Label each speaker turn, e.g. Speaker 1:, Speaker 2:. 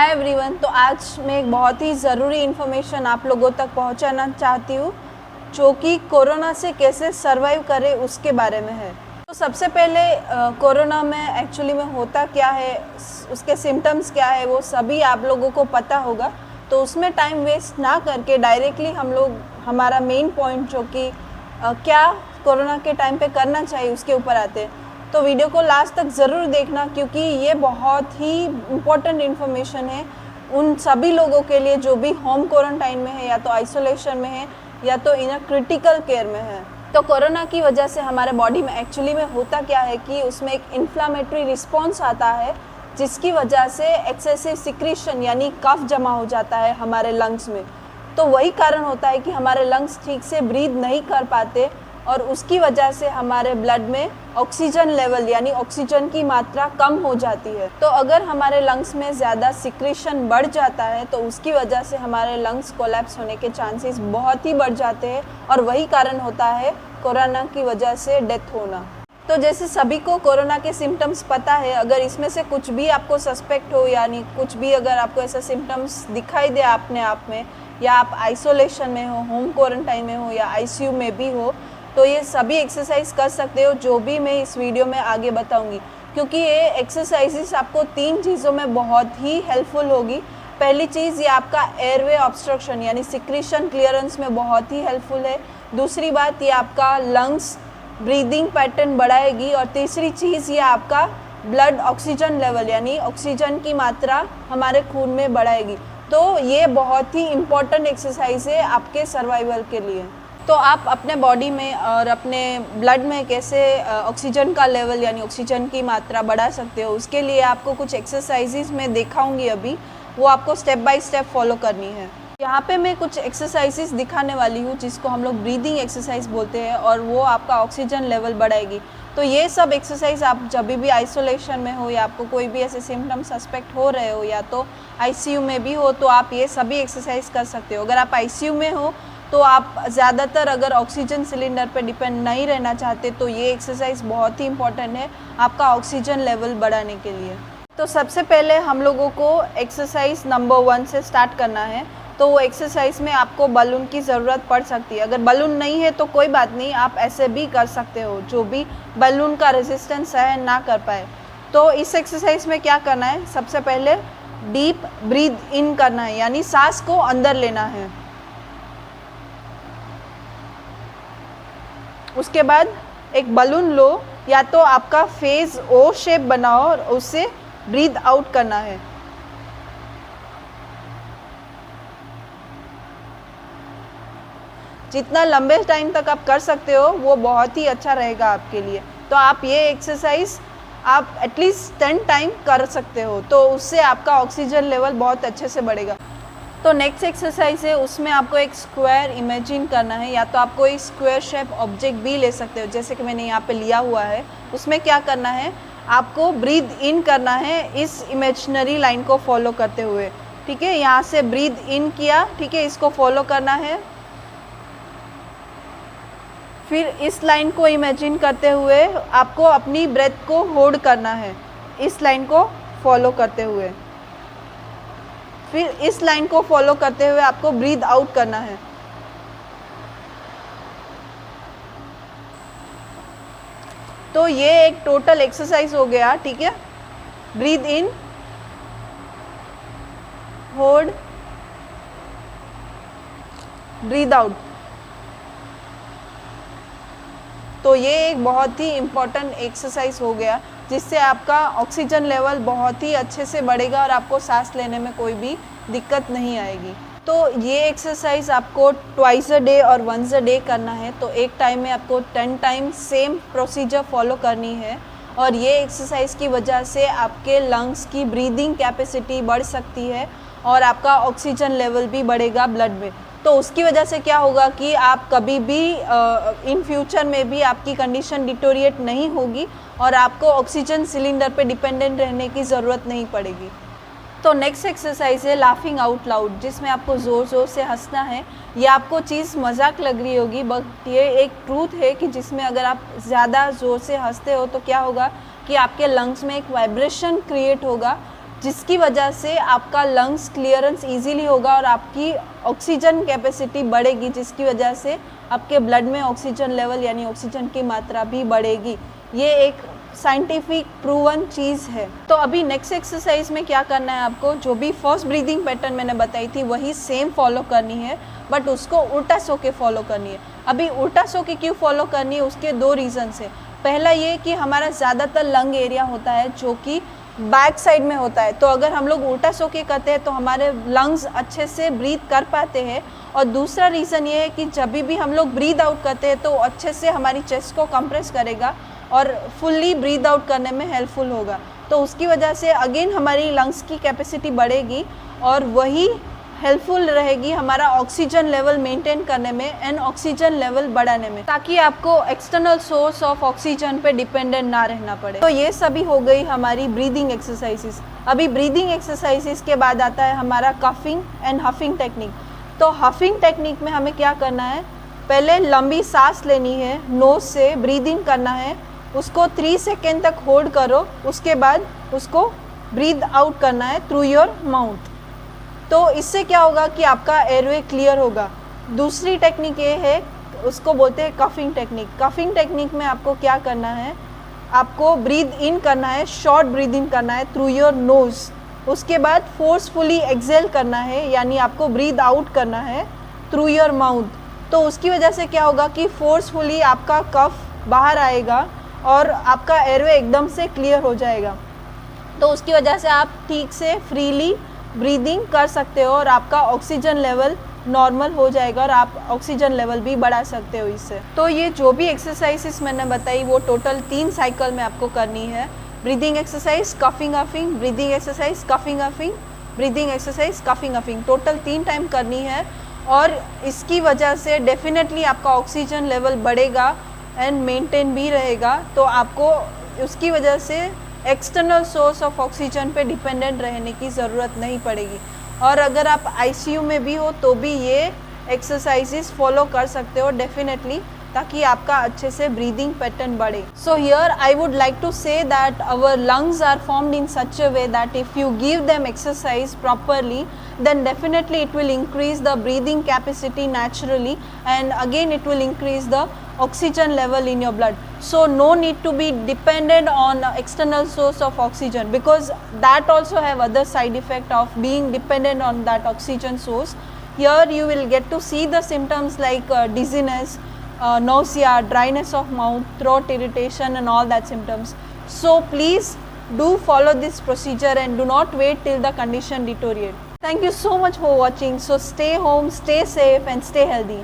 Speaker 1: Hi everyone. तो आज मैं एक बहुत ही ज़रूरी इन्फॉर्मेशन आप लोगों तक पहुंचाना चाहती हूँ जो कि कोरोना से कैसे सरवाइव करें उसके बारे में है। तो सबसे पहले कोरोना में एक्चुअली में होता क्या है, उसके सिम्टम्स क्या है, वो सभी आप लोगों को पता होगा। तो उसमें टाइम वेस्ट ना करके डायरेक्टली हम लोग हमारा मेन पॉइंट जो कि क्या कोरोना के टाइम पे करना चाहिए उसके ऊपर आते हैं। तो वीडियो को लास्ट तक ज़रूर देखना क्योंकि ये बहुत ही इम्पोर्टेंट इन्फॉर्मेशन है उन सभी लोगों के लिए जो भी होम क्वारंटाइन में है या तो आइसोलेशन में है या तो इन क्रिटिकल केयर में है। तो कोरोना की वजह से हमारे बॉडी में एक्चुअली में होता क्या है कि उसमें एक इन्फ्लामेटरी रिस्पॉन्स आता है जिसकी वजह से एक्सेसिव सिक्रीशन यानी कफ जमा हो जाता है हमारे लंग्स में। तो वही कारण होता है कि हमारे लंग्स ठीक से ब्रीथ नहीं कर पाते और उसकी वजह से हमारे ब्लड में ऑक्सीजन लेवल यानी ऑक्सीजन की मात्रा कम हो जाती है। तो अगर हमारे लंग्स में ज़्यादा सिक्रीशन बढ़ जाता है तो उसकी वजह से हमारे लंग्स कोलैप्स होने के चांसेस बहुत ही बढ़ जाते हैं और वही कारण होता है कोरोना की वजह से डेथ होना। तो जैसे सभी को कोरोना के सिम्टम्स पता है, अगर इसमें से कुछ भी आपको सस्पेक्ट हो यानी कुछ भी अगर आपको ऐसा सिम्टम्स दिखाई दे अपने आप में, या आप आइसोलेशन में हो, होम क्वारंटाइन में हो या आईसीयू में भी हो, तो ये सभी एक्सरसाइज कर सकते हो जो भी मैं इस वीडियो में आगे बताऊंगी। क्योंकि ये एक्सरसाइजेस आपको 3 चीज़ों में बहुत ही हेल्पफुल होगी। पहली चीज़, ये आपका एयरवे ऑब्स्ट्रक्शन यानी सिक्रीशन क्लियरेंस में बहुत ही हेल्पफुल है। दूसरी बात, ये आपका लंग्स ब्रीदिंग पैटर्न बढ़ाएगी। और तीसरी चीज़, ये आपका ब्लड ऑक्सीजन लेवल यानी ऑक्सीजन की मात्रा हमारे खून में बढ़ाएगी। तो ये बहुत ही इम्पॉर्टेंट एक्सरसाइज है आपके सर्वाइवल के लिए। तो आप अपने बॉडी में और अपने ब्लड में कैसे ऑक्सीजन का लेवल यानी ऑक्सीजन की मात्रा बढ़ा सकते हो, उसके लिए आपको कुछ एक्सरसाइजेस मैं दिखाऊंगी अभी, वो आपको स्टेप बाय स्टेप फॉलो करनी है। यहाँ पे मैं कुछ एक्सरसाइजेस दिखाने वाली हूँ जिसको हम लोग ब्रीदिंग एक्सरसाइज बोलते हैं और वो आपका ऑक्सीजन लेवल बढ़ाएगी। तो ये सब एक्सरसाइज आप जब भी आइसोलेशन में हो या आपको कोई भी ऐसे सिम्टम सस्पेक्ट हो रहे हो या तो आईसीयू में भी हो तो आप ये सभी एक्सरसाइज कर सकते हो। अगर आप आईसीयू में हो तो आप ज़्यादातर अगर ऑक्सीजन सिलेंडर पे डिपेंड नहीं रहना चाहते तो ये एक्सरसाइज बहुत ही इम्पॉर्टेंट है आपका ऑक्सीजन लेवल बढ़ाने के लिए। तो सबसे पहले हम लोगों को एक्सरसाइज नंबर 1 से स्टार्ट करना है। तो वो एक्सरसाइज में आपको बलून की ज़रूरत पड़ सकती है। अगर बलून नहीं है तो कोई बात नहीं, आप ऐसे भी कर सकते हो जो भी बलून का रेजिस्टेंस सहन ना कर पाए। तो इस एक्सरसाइज में क्या करना है, सबसे पहले डीप ब्रीथ इन करना है यानी सांस को अंदर लेना है। उसके बाद एक बलून लो या तो आपका फेस ओ शेप बनाओ और उससे ब्रीथ आउट करना है। जितना लंबे टाइम तक आप कर सकते हो वो बहुत ही अच्छा रहेगा आपके लिए। तो आप ये एक्सरसाइज आप एटलीस्ट 10 टाइम कर सकते हो तो उससे आपका ऑक्सीजन लेवल बहुत अच्छे से बढ़ेगा। तो नेक्स्ट एक्सरसाइज है, उसमें आपको एक स्क्वायर इमेजिन करना है या तो आप कोई स्क्वायर शेप ऑब्जेक्ट भी ले सकते हो जैसे कि मैंने यहाँ पे लिया हुआ है। उसमें क्या करना है, आपको ब्रीथ इन करना है इस इमेजिनरी लाइन को फॉलो करते हुए। ठीक है, यहाँ से ब्रीथ इन किया, ठीक है, इसको फॉलो करना है। फिर इस लाइन को इमेजिन करते हुए आपको अपनी ब्रेथ को होल्ड करना है इस लाइन को फॉलो करते हुए। फिर इस लाइन को फॉलो करते हुए आपको ब्रीथ आउट करना है। तो ये एक टोटल एक्सरसाइज हो गया। ठीक है, ब्रीथ इन, होल्ड, ब्रीथ आउट। तो ये एक बहुत ही इम्पॉर्टेंट एक्सरसाइज हो गया जिससे आपका ऑक्सीजन लेवल बहुत ही अच्छे से बढ़ेगा और आपको सांस लेने में कोई भी दिक्कत नहीं आएगी। तो ये एक्सरसाइज आपको ट्वाइस अ डे और वंस अ डे करना है। तो एक टाइम में आपको 10 टाइम सेम प्रोसीजर फॉलो करनी है और ये एक्सरसाइज की वजह से आपके लंग्स की ब्रीदिंग कैपेसिटी बढ़ सकती है और आपका ऑक्सीजन लेवल भी बढ़ेगा ब्लड में। तो उसकी वजह से क्या होगा कि आप कभी भी इन फ्यूचर में भी आपकी कंडीशन डिटोरिएट नहीं होगी और आपको ऑक्सीजन सिलेंडर पे डिपेंडेंट रहने की ज़रूरत नहीं पड़ेगी। तो नेक्स्ट एक्सरसाइज है लाफिंग आउट लाउड, जिसमें आपको ज़ोर ज़ोर से हंसना है। ये आपको चीज़ मजाक लग रही होगी बट ये एक ट्रूथ है कि जिसमें अगर आप ज़्यादा ज़ोर से हंसते हो तो क्या होगा कि आपके लंग्स में एक वाइब्रेशन क्रिएट होगा जिसकी वजह से आपका लंग्स क्लियरेंस इजीली होगा और आपकी ऑक्सीजन कैपेसिटी बढ़ेगी, जिसकी वजह से आपके ब्लड में ऑक्सीजन लेवल यानी ऑक्सीजन की मात्रा भी बढ़ेगी। ये एक साइंटिफिक प्रूवन चीज़ है। तो अभी नेक्स्ट एक्सरसाइज में क्या करना है आपको, जो भी फर्स्ट ब्रीदिंग पैटर्न मैंने बताई थी वही सेम फॉलो करनी है, बट उसको उल्टा सो के फॉलो करनी है। अभी उल्टा सो के क्यों फॉलो करनी है, उसके दो रीज़न्स है। पहला ये कि हमारा ज़्यादातर लंग एरिया होता है जो कि बैक साइड में होता है, तो अगर हम लोग उल्टा सो के करते हैं तो हमारे लंग्स अच्छे से ब्रीथ कर पाते हैं। और दूसरा रीज़न ये है कि जब भी हम लोग ब्रीथ आउट करते हैं तो अच्छे से हमारी चेस्ट को कंप्रेस करेगा और फुल्ली ब्रीथ आउट करने में हेल्पफुल होगा। तो उसकी वजह से अगेन हमारी लंग्स की कैपेसिटी बढ़ेगी और वही हेल्पफुल रहेगी हमारा ऑक्सीजन लेवल मेंटेन करने में एंड ऑक्सीजन लेवल बढ़ाने में, ताकि आपको एक्सटर्नल सोर्स ऑफ ऑक्सीजन पे डिपेंडेंट ना रहना पड़े। तो ये सभी हो गई हमारी ब्रीदिंग एक्सरसाइजेस। अभी ब्रीदिंग एक्सरसाइजेस के बाद आता है हमारा कफिंग एंड हफिंग टेक्निक। तो हफिंग टेक्निक में हमें क्या करना है, पहले लंबी सांस लेनी है, नोज से ब्रीदिंग करना है, उसको 3 सेकेंड तक होल्ड करो, उसके बाद उसको ब्रीद आउट करना है थ्रू योर माउथ। तो इससे क्या होगा कि आपका एयरवे क्लियर होगा। दूसरी टेक्निक ये है, उसको बोलते हैं कफिंग टेक्निक। कफिंग टेक्निक में आपको क्या करना है, आपको ब्रीद इन करना है, शॉर्ट ब्रीद इन करना है थ्रू योर नोज़, उसके बाद फोर्सफुली एक्सेल करना है, यानी आपको ब्रीद आउट करना है थ्रू योर माउथ। तो उसकी वजह से क्या होगा कि फोर्सफुली आपका कफ बाहर आएगा और आपका एयरवे एकदम से क्लियर हो जाएगा। तो उसकी वजह से आप ठीक से फ्रीली ब्रीदिंग कर सकते हो और आपका ऑक्सीजन लेवल नॉर्मल हो जाएगा और आप ऑक्सीजन लेवल भी बढ़ा सकते हो इससे। तो ये जो भी एक्सरसाइजेस मैंने बताई वो टोटल 3 साइकिल में आपको करनी है। Breathing exercise, coughing huffing, breathing exercise, coughing huffing, breathing exercise, coughing huffing, total 3 time करनी है। और इसकी वजह से डेफिनेटली आपका ऑक्सीजन लेवल बढ़ेगा एंड मेंटेन भी रहेगा। तो आपको उसकी वजह से एक्सटर्नल सोर्स ऑफ ऑक्सीजन पे डिपेंडेंट रहने की ज़रूरत नहीं पड़ेगी। और अगर आप आईसीयू में भी हो तो भी ये एक्सरसाइजेस फॉलो कर सकते हो डेफिनेटली, ताकि आपका अच्छे से ब्रीदिंग पैटर्न बढ़े। So here I would like to say that our lungs are formed in such a way that if you give them exercise properly then definitely it will increase the breathing capacity naturally, and again it will increase the oxygen level in your blood. So no need to be dependent on external source of oxygen, because that also have other side effect of being dependent on that oxygen source. Here you will get to see the symptoms like dizziness, nausea, dryness of mouth, throat irritation and all that symptoms. So please do follow this procedure and do not wait till the condition deteriorates. Thank you so much for watching. So stay home, stay safe and stay healthy.